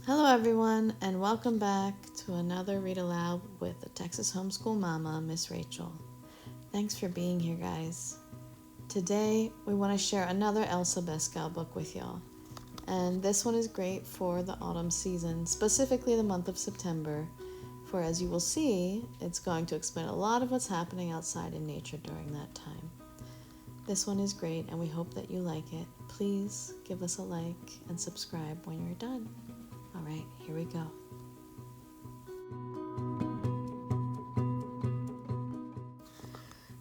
Hello everyone, and welcome back to another Read Aloud with the Texas Homeschool Mama, Miss Rachel. Thanks for being here, guys. Today, we want to share another Elsa Beskow book with y'all. And this one is great for the autumn season, specifically the month of September, for as you will see, it's going to explain a lot of what's happening outside in nature during that time. This one is great, and we hope that you like it. Please give us a like and subscribe when you're done. All right, here we go.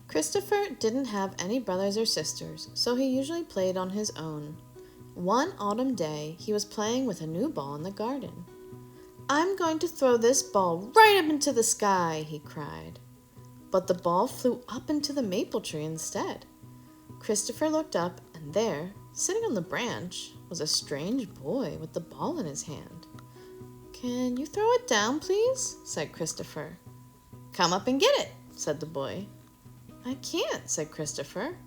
Christopher didn't have any brothers or sisters, so he usually played on his own. One autumn day, he was playing with a new ball in the garden. "I'm going to throw this ball right up into the sky," he cried. But the ball flew up into the maple tree instead. Christopher looked up, and there, sitting on the branch, was a strange boy with the ball in his hand. "Can you throw it down, please?" said Christopher. "Come up and get it," said the boy. "I can't," said Christopher.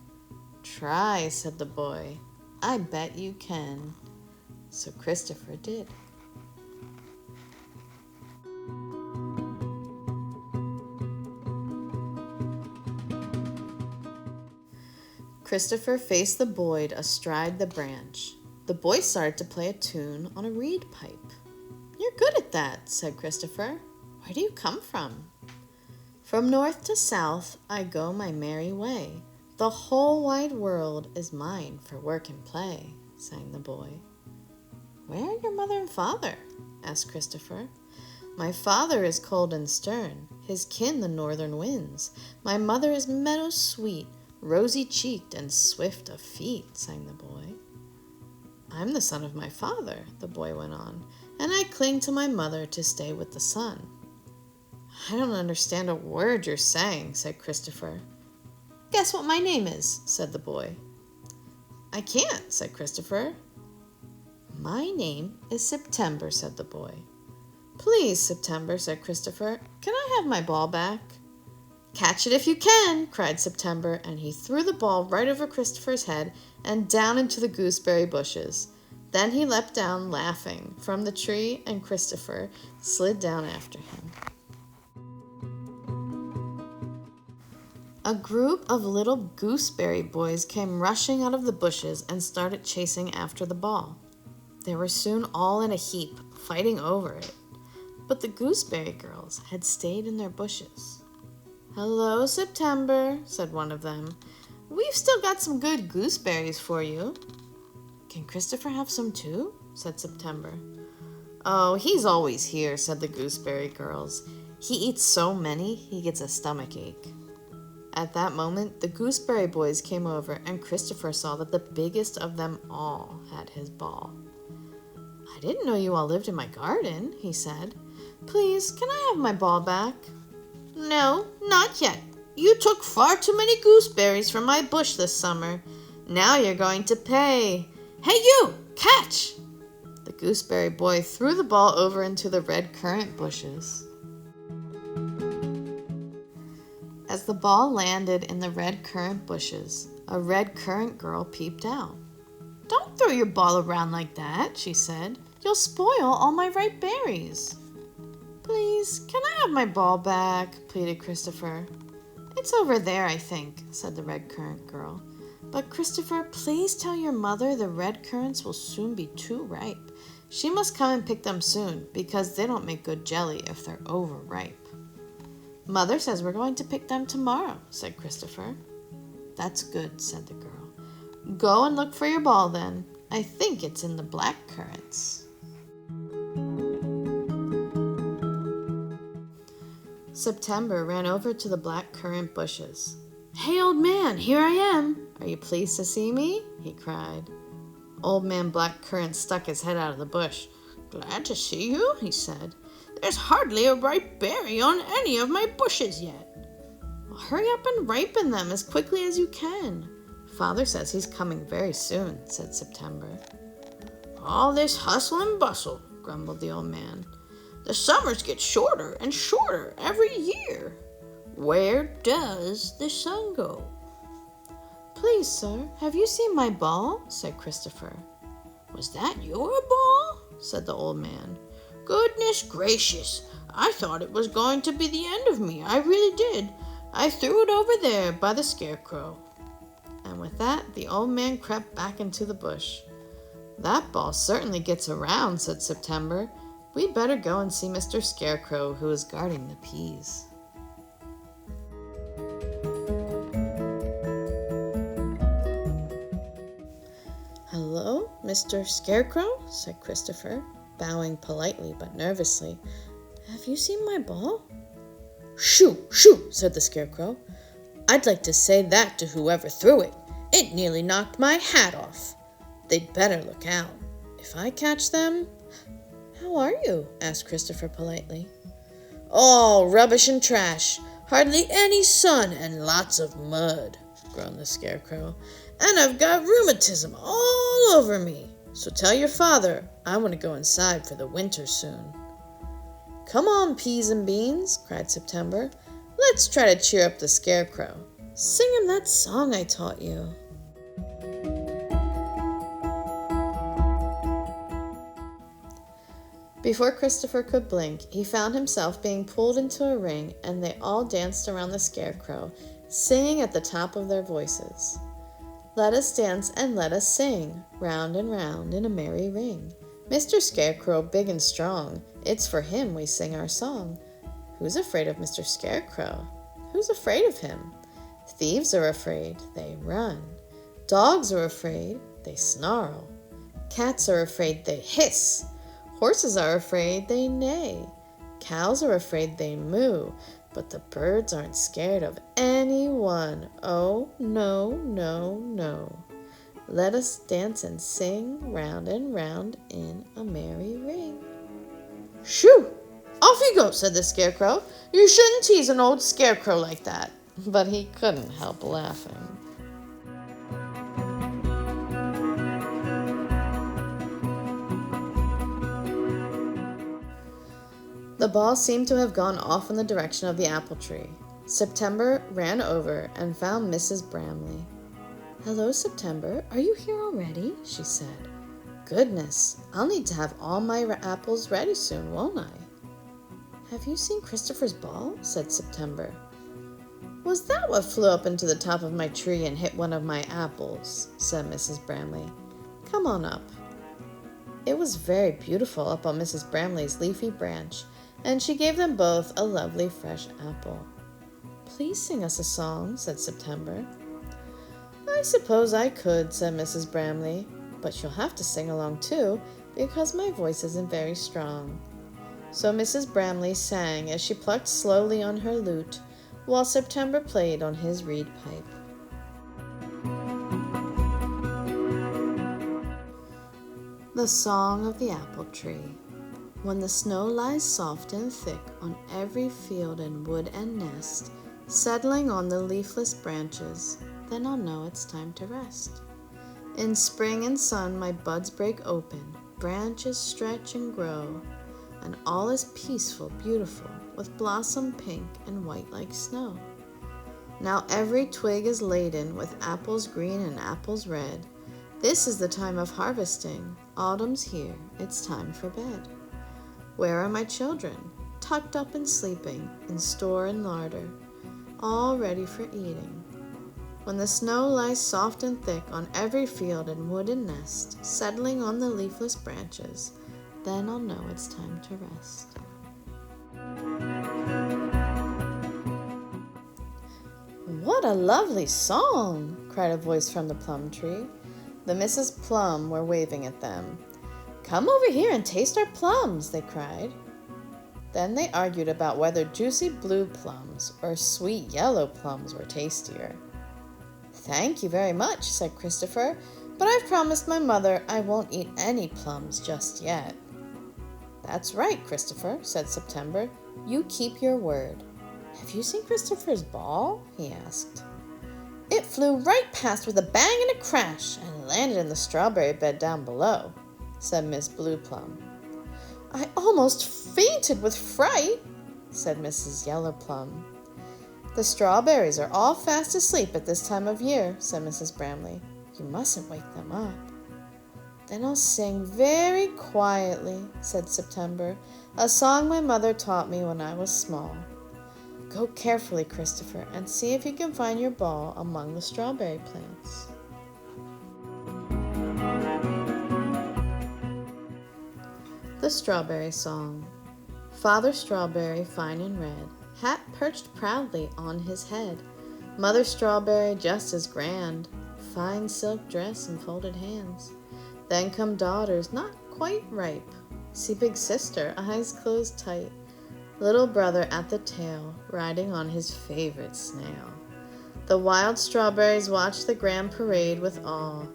"Try," said the boy. "I bet you can." So Christopher did. Christopher faced the boy astride the branch. The boy started to play a tune on a reed pipe. "You're good at that," said Christopher. "Where do you come from?" "From north to south I go my merry way. The whole wide world is mine for work and play," sang the boy. "Where are your mother and father?" asked Christopher. "My father is cold and stern, his kin the northern winds. My mother is meadow sweet, rosy-cheeked and swift of feet," sang the boy. "I'm the son of my father," the boy went on, "and I cling to my mother to stay with the sun." "I don't understand a word you're saying," said Christopher. "Guess what my name is," said the boy. "I can't," said Christopher. "My name is September," said the boy. "Please, September," said Christopher, "can I have my ball back?" "Catch it if you can," cried September, and he threw the ball right over Christopher's head and down into the gooseberry bushes. Then he leapt down, laughing, from the tree, and Christopher slid down after him. A group of little gooseberry boys came rushing out of the bushes and started chasing after the ball. They were soon all in a heap, fighting over it. But the gooseberry girls had stayed in their bushes. "Hello, September," said one of them. "We've still got some good gooseberries for you." "Can Christopher have some too?" said September. "Oh, he's always here," said the gooseberry girls. "He eats so many, he gets a stomach ache." At that moment, the gooseberry boys came over, and Christopher saw that the biggest of them all had his ball. "I didn't know you all lived in my garden," he said. "Please, can I have my ball back?" "No, not yet. You took far too many gooseberries from my bush this summer. Now you're going to pay. Hey, you! Catch!" The gooseberry boy threw the ball over into the red currant bushes. As the ball landed in the red currant bushes, a red currant girl peeped out. "Don't throw your ball around like that," she said. "You'll spoil all my ripe berries." "Please, can I have my ball back?" pleaded Christopher. "It's over there, I think," said the red currant girl. "But Christopher, please tell your mother the red currants will soon be too ripe. She must come and pick them soon, because they don't make good jelly if they're overripe." "Mother says we're going to pick them tomorrow," said Christopher. "That's good," said the girl. "Go and look for your ball then. I think it's in the black currants." September ran over to the black currant bushes. "Hey, old man, here I am. Are you pleased to see me?" he cried. Old man Black Currant stuck his head out of the bush. "Glad to see you," he said. "There's hardly a ripe berry on any of my bushes yet." "Well, hurry up and ripen them as quickly as you can. Father says he's coming very soon," said September. "All this hustle and bustle," grumbled the old man. "The summers get shorter and shorter every year. Where does the sun go?" "Please, sir, have you seen my ball?" said Christopher. "Was that your ball?" said the old man. Goodness gracious, I thought it was going to be the end of me. I really did. I threw it over there by the scarecrow. And with that, the old man crept back into the bush. That ball certainly gets around, said September. We'd better go and see Mr. Scarecrow, who is guarding the peas. Hello, Mr. Scarecrow, said Christopher, bowing politely but nervously. Have you seen my ball? Shoo, shoo, said the Scarecrow. I'd like to say that to whoever threw it. It nearly knocked my hat off. They'd better look out. If I catch them... How are you? Asked Christopher politely. All rubbish and trash. Hardly any sun and lots of mud, groaned the Scarecrow. And I've got rheumatism all over me. So tell your father I want to go inside for the winter soon. Come on, peas and beans, cried September. Let's try to cheer up the Scarecrow. Sing him that song I taught you. Before Christopher could blink, he found himself being pulled into a ring, and they all danced around the Scarecrow, singing at the top of their voices. Let us dance and let us sing, round and round in a merry ring. Mr. Scarecrow, big and strong, it's for him we sing our song. Who's afraid of Mr. Scarecrow? Who's afraid of him? Thieves are afraid, they run. Dogs are afraid, they snarl. Cats are afraid, they hiss. Horses are afraid, they neigh. Cows are afraid, they moo. But the birds aren't scared of anyone. Oh, no, no, no. Let us dance and sing round and round in a merry ring. Shoo! Off you go, said the Scarecrow. You shouldn't tease an old scarecrow like that. But he couldn't help laughing. The ball seemed to have gone off in the direction of the apple tree. September ran over and found Mrs. Bramley. Hello, September. Are you here already? She said. Goodness, I'll need to have all my apples ready soon, won't I? Have you seen Christopher's ball? Said September. Was that what flew up into the top of my tree and hit one of my apples? Said Mrs. Bramley. Come on up. It was very beautiful up on Mrs. Bramley's leafy branch, and she gave them both a lovely fresh apple. Please sing us a song, said September. I suppose I could, said Mrs. Bramley, but you'll have to sing along too, because my voice isn't very strong. So Mrs. Bramley sang as she plucked slowly on her lute, while September played on his reed pipe. The Song of the Apple Tree. When the snow lies soft and thick on every field and wood and nest, settling on the leafless branches, then I'll know it's time to rest. In spring and sun my buds break open, branches stretch and grow, and all is peaceful, beautiful, with blossom pink and white like snow. Now every twig is laden with apples green and apples red. This is the time of harvesting. Autumn's here, it's time for bed. Where are my children? Tucked up and sleeping, in store and larder, all ready for eating. When the snow lies soft and thick on every field and wood and nest, settling on the leafless branches, then I'll know it's time to rest. What a lovely song! Cried a voice from the plum tree. The Misses Plum were waving at them. Come over here and taste our plums, they cried. Then they argued about whether juicy blue plums or sweet yellow plums were tastier. Thank you very much, said Christopher, but I've promised my mother I won't eat any plums just yet. That's right, Christopher, said September. You keep your word. Have you seen Christopher's ball? He asked. It flew right past with a bang and a crash and landed in the strawberry bed down below, said Miss Blue Plum. I almost fainted with fright, said Mrs. Yellow Plum. The strawberries are all fast asleep at this time of year, said Mrs. Bramley. You mustn't wake them up. Then I'll sing very quietly, said September, a song my mother taught me when I was small. Go carefully, Christopher, and see if you can find your ball among the strawberry plants. The Strawberry Song. Father Strawberry, fine and red, hat perched proudly on his head. Mother Strawberry, just as grand, fine silk dress and folded hands. Then come daughters, not quite ripe. See big sister, eyes closed tight. Little brother at the tail, riding on his favorite snail. The wild strawberries watch the grand parade with awe.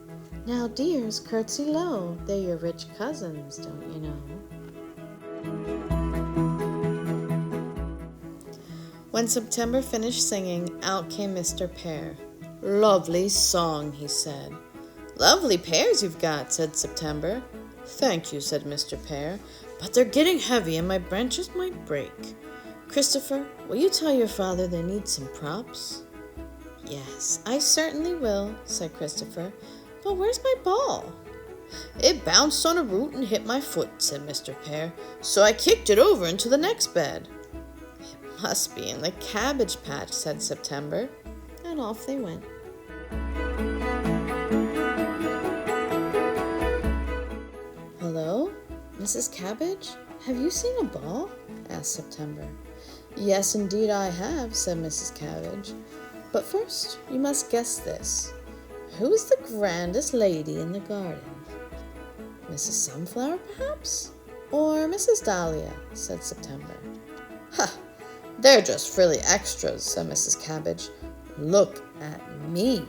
Now, dears, curtsy low, they're your rich cousins, don't you know? When September finished singing, out came Mr. Pear. Lovely song, he said. Lovely pears you've got, said September. Thank you, said Mr. Pear, but they're getting heavy and my branches might break. Christopher, will you tell your father they need some props? Yes, I certainly will, said Christopher. But where's my ball? It bounced on a root and hit my foot, said Mr. Pear, so I kicked it over into the next bed. It must be in the cabbage patch, said September, and off they went. Hello, Mrs. Cabbage? Have you seen a ball? Asked September. Yes, indeed I have, said Mrs. Cabbage. But first, you must guess this. Who is the grandest lady in the garden? Mrs. Sunflower, perhaps? Or Mrs. Dahlia, said September. Ha! They're just frilly extras, said Mrs. Cabbage. Look at me.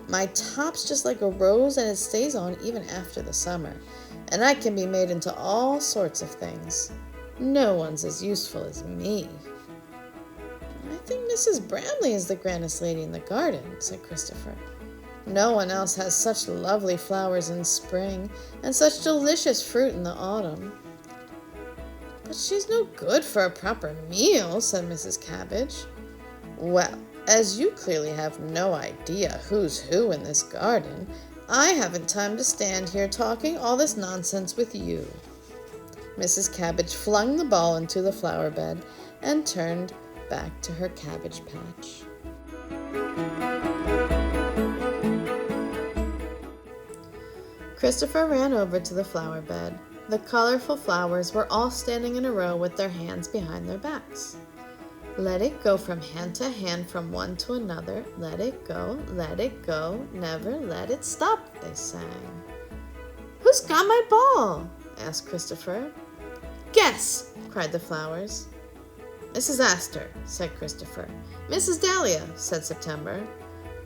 My top's just like a rose and it stays on even after the summer. And I can be made into all sorts of things. No one's as useful as me. I think Mrs. Bramley is the grandest lady in the garden, said Christopher. No one else has such lovely flowers in spring and such delicious fruit in the autumn. But she's no good for a proper meal, said Mrs. Cabbage. Well, as you clearly have no idea who's who in this garden, I haven't time to stand here talking all this nonsense with you. Mrs. Cabbage flung the ball into the flower bed and turned back to her cabbage patch. Christopher ran over to the flower bed. The colorful flowers were all standing in a row with their hands behind their backs. Let it go from hand to hand, from one to another. Let it go, never let it stop, they sang. Who's got my ball? Asked Christopher. Guess, cried the flowers. Mrs. Astor, said Christopher. Mrs. Dahlia, said September.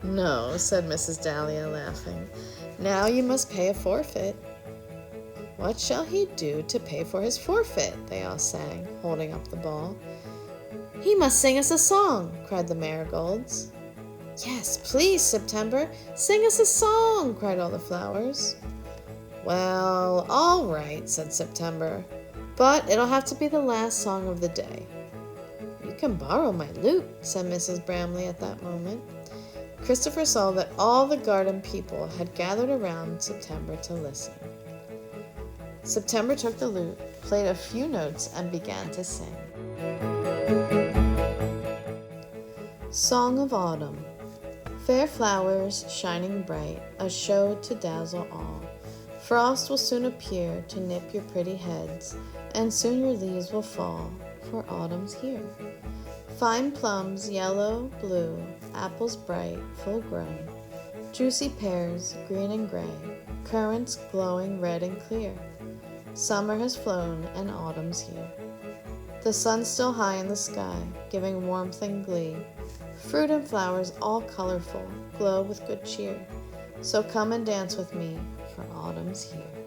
No, said Mrs. Dahlia, laughing. Now you must pay a forfeit. What shall he do to pay for his forfeit? They all sang, holding up the ball. He must sing us a song, cried the marigolds. Yes, please, September, sing us a song, cried all the flowers. Well, all right, said September, but it'll have to be the last song of the day. You can borrow my lute, said Mrs. Bramley at that moment. Christopher saw that all the garden people had gathered around September to listen. September took the lute, played a few notes, and began to sing. Song of Autumn. Fair flowers, shining bright, a show to dazzle all. Frost will soon appear to nip your pretty heads, and soon your leaves will fall, for autumn's here. Fine plums, yellow, blue, apples bright, full grown, juicy pears, green and gray, currants glowing red and clear. Summer has flown and autumn's here. The sun's still high in the sky, giving warmth and glee. Fruit and flowers, all colorful, glow with good cheer. So come and dance with me, for autumn's here.